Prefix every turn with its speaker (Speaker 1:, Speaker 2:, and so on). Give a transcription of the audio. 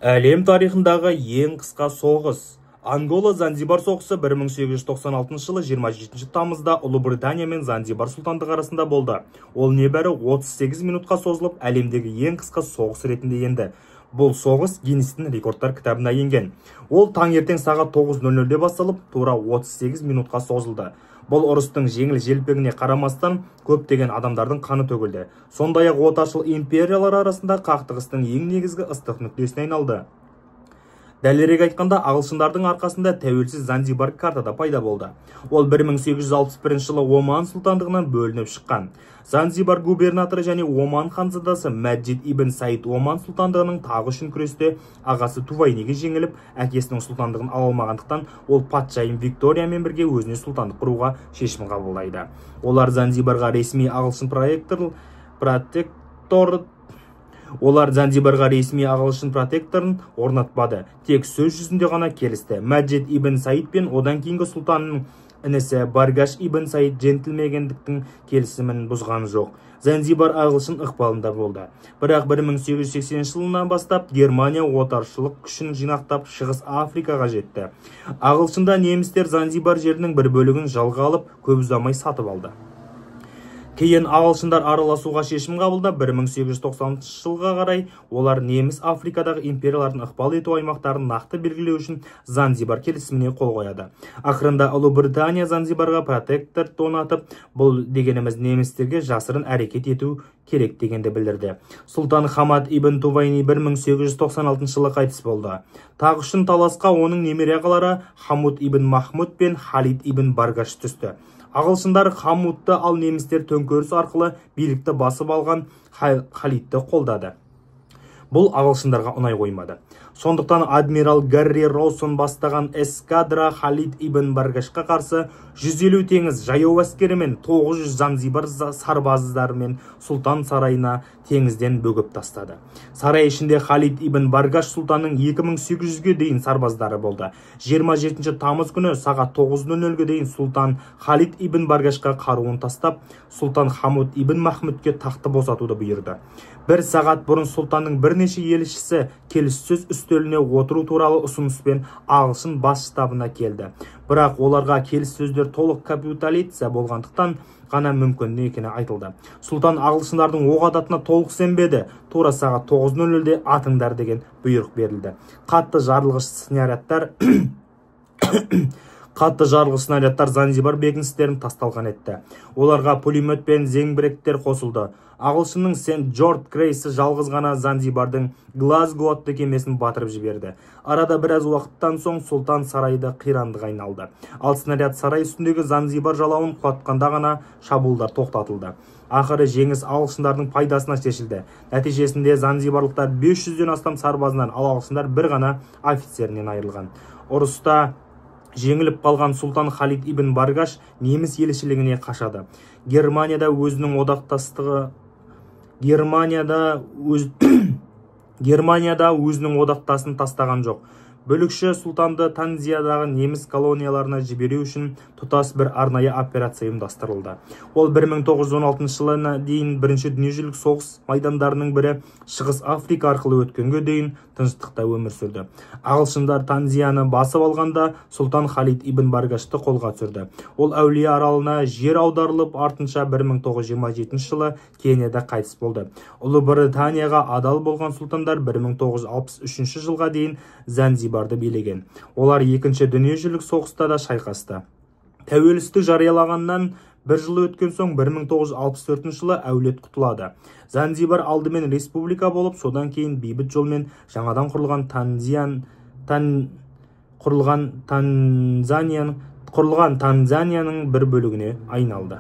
Speaker 1: Әлем тарихындағы ең қысқа соғыс. Ангола-Занзибар соғысы 1896 жылы 27 тамызда Ұлыбритания мен Занзибар сұлтандығы арасында болды. Ол небәрі 38 минутқа созылып, әлемдегі ең қысқа соғыс ретінде енді. Бұл соғыс Гиннестің рекордтар кітабына енген. Ол таңертең сағат 9:00-де басталып, тура 38 минутқа созылды. Бұл ұрыстың жеңіл-желпегіне қарамастан көптеген адамдардың қаны төгілді. Сондай-ақ отаршыл империялар арасында қақтығыстың ең негізгі ыстық нүктесіне айналды. Дәлірек айтқанда, ағылшындардың арқасында тәуелсіз Занзибар картада пайда болды. Ол 1861 жылы Оман сұлтандығынан бөлініп шыққан. Занзибар губернаторы және Оман ханзадасы Мәджид ибн Саид Оман сұлтандығының тағы үшін күресте ағасы Тувайниге жеңіліп, әкесінің сұлтандығын ала алмағандықтан, ол патшайым Викториямен бірге өзіне сұлтандық құруға шешім қабылдайды. Олар Занзибарға ресми ағылшын протекторын орнатпады, тек сөз жүзінде ғана келісті. Мәджид ибн Саид пен одан кейінгі сұлтанның інісі Баргаш ибн Саид джентльмендіктің келісімін бұзған жоқ. Занзибар ағылшын ықпалында болды. Бірақ 1880 жылынан бастап Германия отаршылық күшін жинақтап Шығыс Африкаға жетті. Ағылшында немістер Занзибар жерінің бір бөлігін жалға алып, көп ұзамай сатып алды. Кейін ағылшындар араласуға шешім қабылдап, 1890 жылға қарай олар неміс Африкадағы империялардың ықпал ету аймақтарын нақты белгілеу үшін Занзибар келісіміне қол қояды. Ақырында Ұлыбритания Занзибарға протектор орнатып, бұл дегеніміз немістерге жасырын әрекет ету керек дегенді білдірді. Сұлтан Хамад ибн Тувайни 1896 жылы қайтыс болды. Тақ үшін таласқа оның немере ағалары Хамуд ибн Махмуд пен Халид ибн Баргаш түсті. Ағылшындар Хамудты, ал немістер төңкеріс арқылы билікті басып алған Халидті қолдады. Бұл ағылшындарға ұнай қоймады. Сондықтан адмирал Гарри Роусон бастаған эскадра Халид ибн Баргашқа қарсы 150 теңіз жаяу әскерімен 900 Занзибар сарбаздарымен сұлтан сарайына теңізден бөгіп тастады. Сарай ішінде Халид ибн Баргаш сұлтанның 2800-ге дейін сарбаздары болды. 27 тамыз күні сағат 9:00-ге дейін сұлтан Халид ибн Баргашқа қаруын тастап, сұлтан Хамуд ибн Махмудке тақты босатуды бұйырды. Бір сағат бұрын сұлтанның бірнеше елшісі келіссөз үстеліне отыру туралы ұсыныспен ағылшын бас штабына келді. Бірақ оларға келіссөздер толық капитуляция болғандықтан ғана мүмкін екені айтылды. Сұлтан ағылшындардың оқ ататына толық сенбеді. Тура сағат 9:00-де атыңдар деген бұйрық берілді. Қатты жарылғыш снарядтар Занзибар бекіністерін тасталған етті. Оларға пулемет пен зеңбіректер қосылды. Ағылшынның Сент Джордж крейсі жалғыз ғана Занзибардың Глазго атты кемесін батырып жіберді. Арада біраз уақыттан соң сұлтан сарайды қирандыға айналды. Ал снаряд сарай үстіндегі Занзибар жалауын құлатқанда ғана шабуылдар тоқтатылды. Ақыры жеңіс ағылшындардың пайдасына шешілді. Нәтижесінде Занзибарлықтар 500-ден астам сарбазынан, ал ағылшындар бір ғана офицерінен айырылған. Ұрыста жеңіліп қалған сұлтан Халид ибн Баргаш неміс елшілігіне қашады. Германияда өзінің одақтасын тастаған жоқ. Бөлікші сұлтанды Танзиядағы неміс колонияларына жіберу үшін тұтас бір арнайы операция ұйымдастырылды. Ол 1916 жылына дейін бірінші дүниежүзілік соғыс майдандарының бірі Шығыс Африка арқылы өткенге дейін тыныштықта өмір сүрді. Ағылшындар Танзияны басып алғанда сұлтан Халид ибн Баргашты қолға түсірді. Ол Әулие аралына жер аударылып, артынша 1927 жылы Кенияда қайтыс болды. Ұлыбританияға адал болған сұлтандар 1963 жылға дейін Занзибарды билеген. Олар екінші дүниежүзілік соғыста да шайқасты. Тәуелсіздік жариялағаннан бір жыл өткен соң 1964 жылы әулет құтылады. Занзибар алдымен республика болып, содан кейін бейбіт жолмен жаңадан құрылған Танзанияның бір бөлігіне айналды.